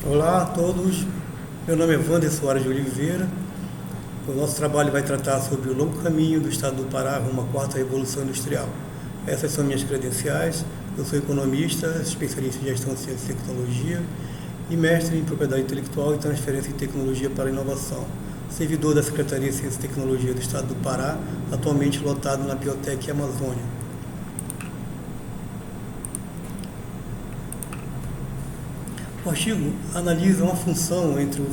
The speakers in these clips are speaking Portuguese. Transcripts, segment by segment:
Olá a todos, meu nome é Wander Soares de Oliveira. O nosso trabalho vai tratar sobre o longo caminho do estado do Pará rumo à quarta revolução industrial. Essas são minhas credenciais. Eu sou economista, especialista em gestão de ciência e tecnologia e mestre em propriedade intelectual e transferência de tecnologia para a inovação. Servidor da Secretaria de Ciência e Tecnologia do estado do Pará, atualmente lotado na Biotec Amazônia. O artigo analisa uma função entre o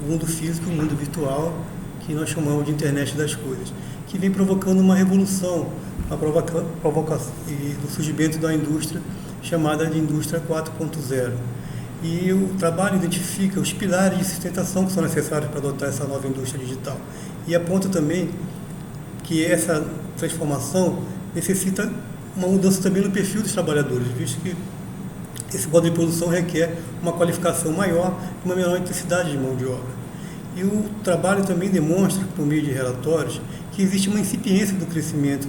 mundo físico e o mundo virtual, que nós chamamos de internet das coisas, que vem provocando uma revolução, do surgimento da indústria chamada de indústria 4.0. E o trabalho identifica os pilares de sustentação que são necessários para adotar essa nova indústria digital. E aponta também que essa transformação necessita uma mudança também no perfil dos trabalhadores, visto que esse modo de produção requer uma qualificação maior e uma menor intensidade de mão de obra. E o trabalho também demonstra, por meio de relatórios, que existe uma incipiência do crescimento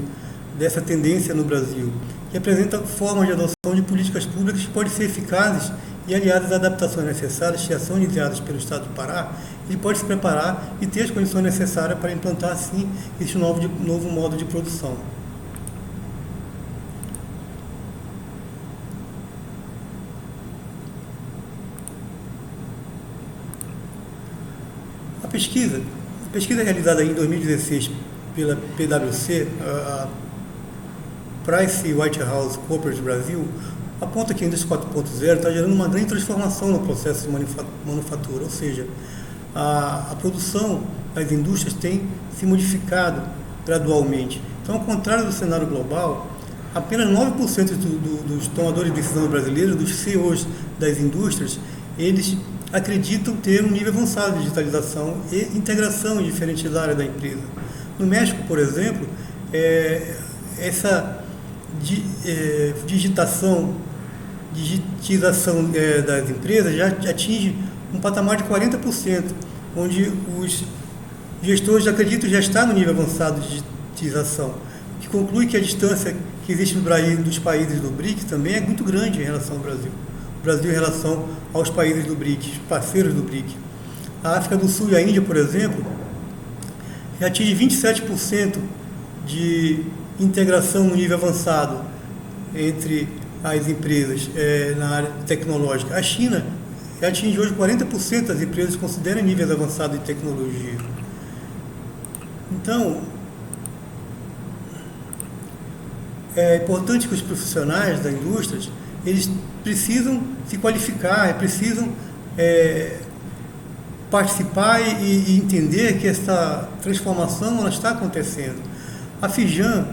dessa tendência no Brasil, que apresenta formas de adoção de políticas públicas que podem ser eficazes e aliadas às adaptações necessárias que já são iniciadas pelo Estado do Pará. Ele pode se preparar e ter as condições necessárias para implantar, assim, esse novo modo de produção. A pesquisa realizada em 2016 pela PwC, a PricewaterhouseCoopers Brasil, aponta que a indústria 4.0 está gerando uma grande transformação no processo de manufatura, ou seja, a produção das indústrias tem se modificado gradualmente. Então, ao contrário do cenário global, apenas 9% dos tomadores de decisão brasileiros, dos CEOs das indústrias, eles acreditam ter um nível avançado de digitalização e integração em diferentes áreas da empresa. No México, por exemplo, essa digitização das empresas já atinge um patamar de 40%, onde os gestores acreditam já estar no nível avançado de digitização, o que conclui que a distância que existe no Brasil dos países do BRIC também é muito grande em relação ao Brasil. Brasil em relação aos países do BRIC, parceiros do BRIC. A África do Sul e a Índia, por exemplo, já atinge 27% de integração no nível avançado entre as empresas na área tecnológica. A China já atinge hoje 40% das empresas que consideram níveis avançados de tecnologia. Então, é importante que os profissionais da indústria eles precisam se qualificar, precisam participar e entender que essa transformação ela está acontecendo. A Fijan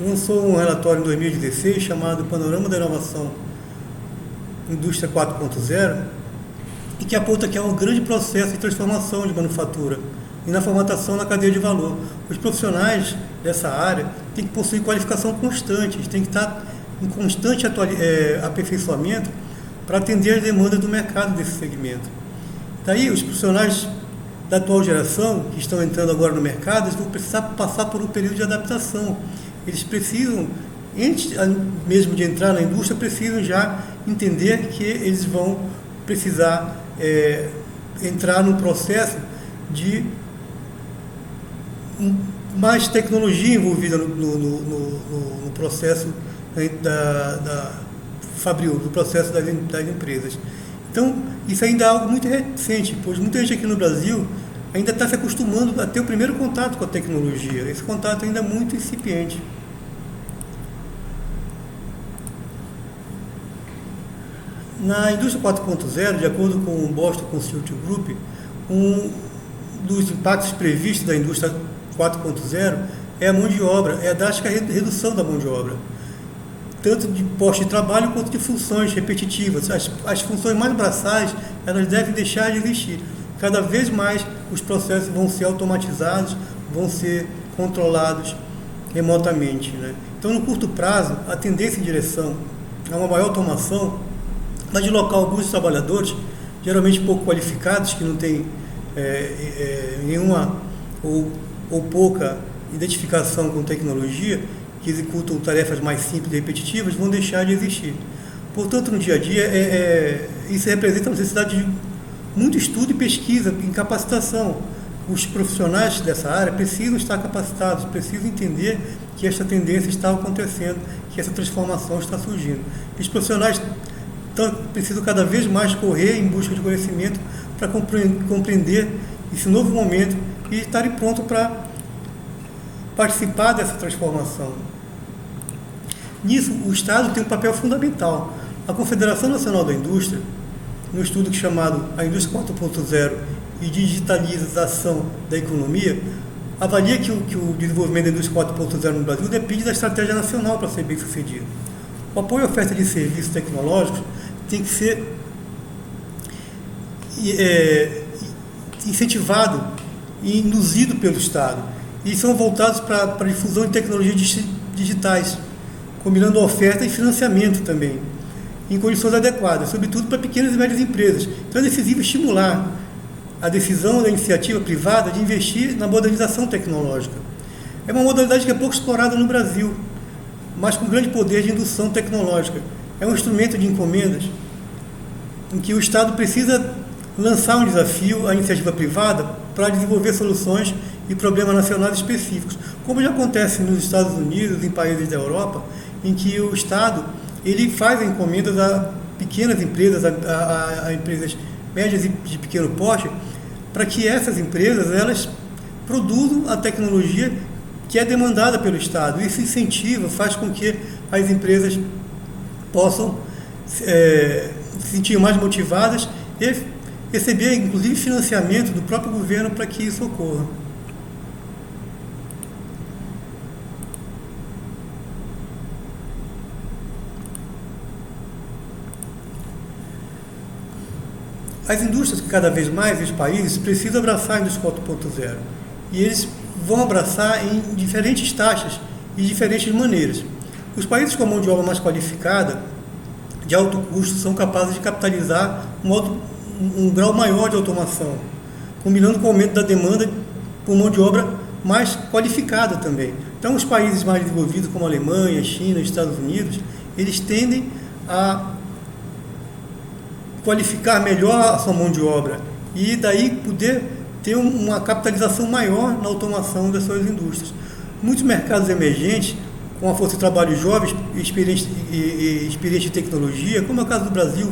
lançou um relatório em 2016 chamado Panorama da Inovação Indústria 4.0 e que aponta que é um grande processo de transformação de manufatura e na formatação na cadeia de valor. Os profissionais dessa área têm que possuir qualificação constante, eles têm que estar em constante aperfeiçoamento para atender as demandas do mercado desse segmento. Daí, os profissionais da atual geração, que estão entrando agora no mercado, eles vão precisar passar por um período de adaptação. Eles precisam, antes mesmo de entrar na indústria, precisam já entender que eles vão precisar entrar no processo de mais tecnologia envolvida no processo do processo das empresas. Então, isso ainda é algo muito recente, pois muita gente aqui no Brasil ainda está se acostumando a ter o primeiro contato com a tecnologia. Esse contato ainda é muito incipiente. Na indústria 4.0, de acordo com o Boston Consulting Group, um dos impactos previstos da indústria 4.0 é a mão de obra, é a drástica redução da mão de obra, tanto de postos de trabalho quanto de funções repetitivas. As funções mais braçais, elas devem deixar de existir. Cada vez mais os processos vão ser automatizados, vão ser controlados remotamente, né? Então, no curto prazo, a tendência em direção a uma maior automação vai deslocar alguns trabalhadores, geralmente pouco qualificados, que não têm nenhuma ou pouca identificação com tecnologia, que executam tarefas mais simples e repetitivas, vão deixar de existir. Portanto, no dia a dia, isso representa a necessidade de muito estudo e pesquisa em capacitação. Os profissionais dessa área precisam estar capacitados, precisam entender que esta tendência está acontecendo, que essa transformação está surgindo. E os profissionais precisam cada vez mais correr em busca de conhecimento para compreender esse novo momento e estarem prontos para participar dessa transformação. Nisso, o Estado tem um papel fundamental. A Confederação Nacional da Indústria, no estudo chamado A Indústria 4.0 e Digitalização da Economia, avalia que o desenvolvimento da indústria 4.0 no Brasil depende da estratégia nacional para ser bem sucedido. O apoio à oferta de serviços tecnológicos tem que ser incentivado e induzido pelo Estado, e são voltados para a difusão de tecnologias digitais, combinando oferta e financiamento também, em condições adequadas, sobretudo para pequenas e médias empresas. Então é decisivo estimular a decisão da iniciativa privada de investir na modernização tecnológica. É uma modalidade que é pouco explorada no Brasil, mas com grande poder de indução tecnológica. É um instrumento de encomendas em que o Estado precisa lançar um desafio à iniciativa privada para desenvolver soluções e problemas nacionais específicos, como já acontece nos Estados Unidos, em países da Europa, em que o Estado ele faz encomendas a pequenas empresas, a empresas médias e de pequeno porte, para que essas empresas elas produzam a tecnologia que é demandada pelo Estado. Isso incentiva, faz com que as empresas possam se sentir mais motivadas e receber, inclusive, financiamento do próprio governo para que isso ocorra. As indústrias, cada vez mais, os países, precisam abraçar a indústria 4.0. E eles vão abraçar em diferentes taxas e diferentes maneiras. Os países com a mão de obra mais qualificada, de alto custo, são capazes de capitalizar um grau maior de automação, combinando com o aumento da demanda por mão de obra mais qualificada também. Então, os países mais desenvolvidos, como a Alemanha, China, Estados Unidos, eles tendem a qualificar melhor a sua mão de obra e daí poder ter uma capitalização maior na automação das suas indústrias. Muitos mercados emergentes, com a força de trabalho jovens, experientes em tecnologia, como é o caso do Brasil,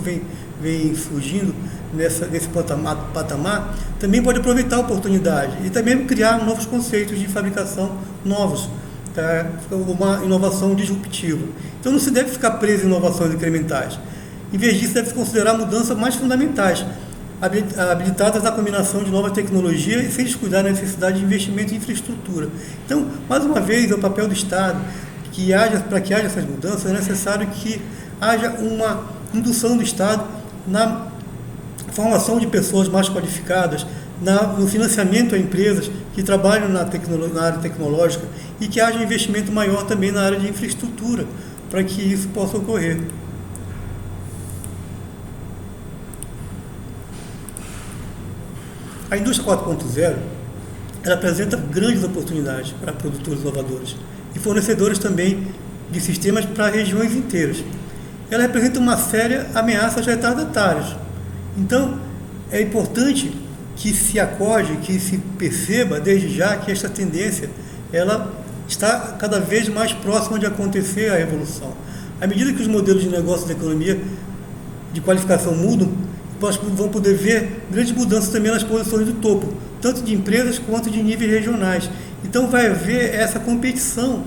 vem surgindo nesse patamar, também pode aproveitar a oportunidade e também criar novos conceitos de fabricação novos, tá? Uma inovação disruptiva. Então não se deve ficar preso em inovações incrementais. Em vez disso, deve-se considerar mudanças mais fundamentais, habilitadas na combinação de nova tecnologia e sem descuidar da necessidade de investimento em infraestrutura. Então, mais uma vez, é o papel do Estado, para que haja essas mudanças, é necessário que haja uma indução do Estado na formação de pessoas mais qualificadas, no financiamento a empresas que trabalham na área tecnológica e que haja um investimento maior também na área de infraestrutura, para que isso possa ocorrer. A indústria 4.0 ela apresenta grandes oportunidades para produtores inovadores e fornecedores também de sistemas para regiões inteiras. Ela representa uma séria ameaça aos retardatários. Então, é importante que se acorde, que se perceba desde já que esta tendência ela está cada vez mais próxima de acontecer a revolução. À medida que os modelos de negócio da economia de qualificação mudam, nós vamos poder ver grandes mudanças também nas posições do topo, tanto de empresas quanto de níveis regionais. Então vai haver essa competição,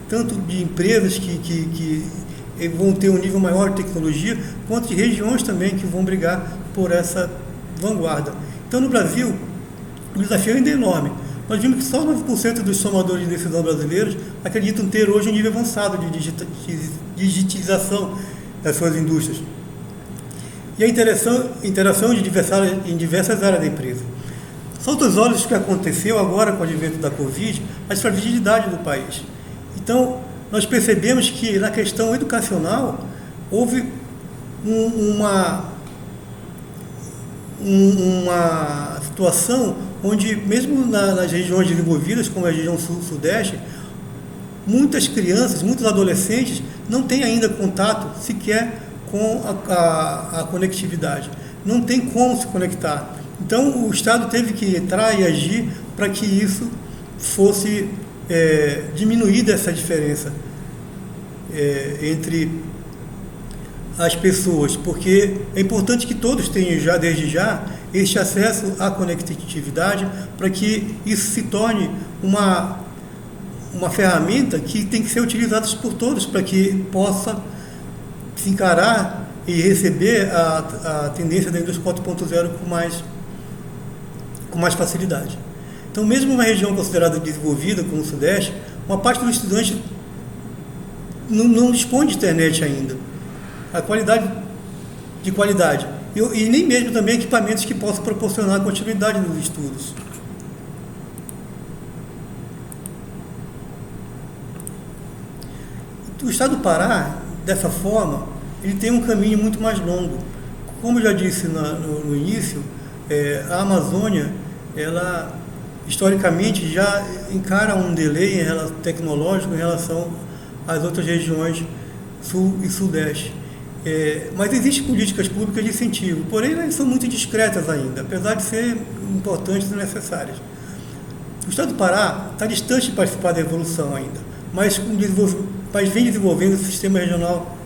tanto de empresas que vão ter um nível maior de tecnologia, quanto de regiões também que vão brigar por essa vanguarda. Então no Brasil, o desafio ainda é enorme. Nós vimos que só 9% dos somadores de decisão brasileiros acreditam ter hoje um nível avançado de digitalização das suas indústrias. E a interação em diversas áreas da empresa. Salta aos olhos o que aconteceu agora com o advento da Covid, a fragilidade do país. Então, nós percebemos que na questão educacional houve uma situação onde, mesmo nas regiões desenvolvidas, como a região sul-sudeste, muitas crianças, muitos adolescentes não têm ainda contato sequer com a conectividade. Não tem como se conectar. Então, o Estado teve que entrar e agir para que isso fosse diminuída essa diferença entre as pessoas, porque é importante que todos tenham já, desde já, este acesso à conectividade para que isso se torne uma ferramenta que tem que ser utilizada por todos para que possa se encarar e receber a tendência da indústria 4.0 com mais facilidade. Então, mesmo uma região considerada desenvolvida, como o Sudeste, uma parte dos estudantes não dispõe de internet ainda. A qualidade e nem mesmo também equipamentos que possam proporcionar a continuidade dos estudos. O Estado do Pará, dessa forma, ele tem um caminho muito mais longo. Como eu já disse no início, a Amazônia, ela historicamente já encara um delay tecnológico em relação às outras regiões sul e sudeste. Mas existem políticas públicas de incentivo, porém elas são muito discretas ainda, apesar de serem importantes e necessárias. O Estado do Pará está distante de participar da evolução ainda, mas vem desenvolvendo um sistema regional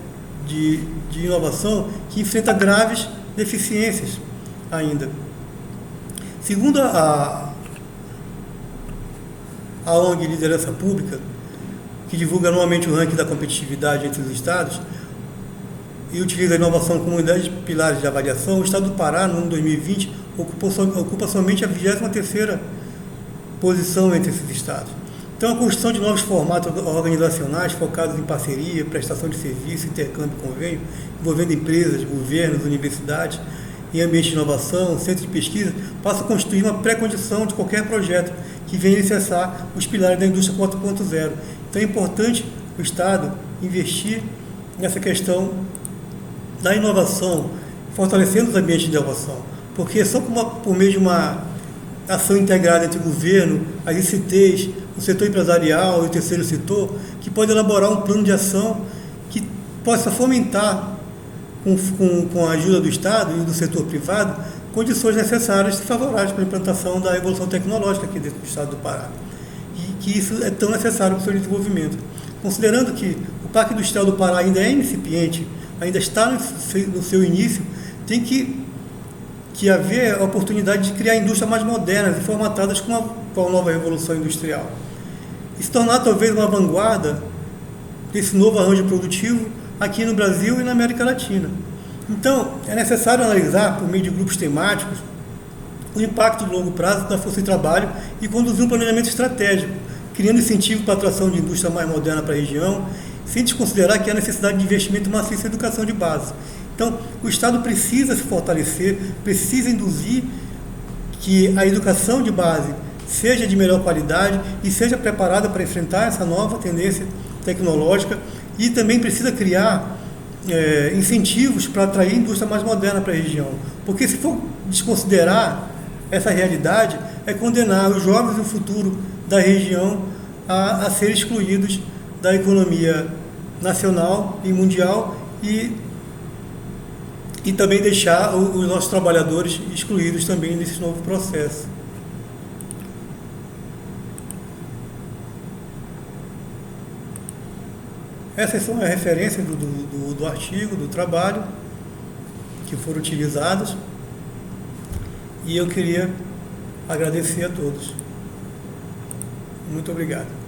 de inovação que enfrenta graves deficiências ainda. Segundo a ONG Liderança Pública, que divulga anualmente o ranking da competitividade entre os estados e utiliza a inovação como um dos pilares de avaliação, o Estado do Pará, no ano 2020, ocupa somente a 23ª posição entre esses estados. Então, a construção de novos formatos organizacionais focados em parceria, prestação de serviço, intercâmbio e convênio, envolvendo empresas, governos, universidades, em ambiente de inovação, centros de pesquisa, passa a constituir uma pré-condição de qualquer projeto que venha alicerçar os pilares da indústria 4.0. Então, é importante o Estado investir nessa questão da inovação, fortalecendo os ambientes de inovação, porque só por meio de uma ação integrada entre o governo, as ICTs, o setor empresarial e o terceiro setor, que pode elaborar um plano de ação que possa fomentar, com a ajuda do Estado e do setor privado, condições necessárias e favoráveis para a implantação da evolução tecnológica aqui dentro do Estado do Pará. E que isso é tão necessário para o seu desenvolvimento. Considerando que o Parque Industrial do Pará ainda é incipiente, ainda está no seu início, tem que haver a oportunidade de criar indústrias mais modernas e formatadas com a nova revolução industrial. E se tornar talvez uma vanguarda desse novo arranjo produtivo aqui no Brasil e na América Latina. Então, é necessário analisar, por meio de grupos temáticos, o impacto de longo prazo da força de trabalho e conduzir um planejamento estratégico, criando incentivo para a atração de indústria mais moderna para a região, sem desconsiderar que há necessidade de investimento maciço em educação de base. Então, o Estado precisa se fortalecer, precisa induzir que a educação de base seja de melhor qualidade e seja preparada para enfrentar essa nova tendência tecnológica, e também precisa criar incentivos para atrair indústria mais moderna para a região. Porque se for desconsiderar essa realidade, é condenar os jovens e o futuro da região a serem excluídos da economia nacional e mundial e também deixar os nossos trabalhadores excluídos também desse novo processo. Essas são as referências do artigo, do trabalho que foram utilizados, e eu queria agradecer a todos. Muito obrigado.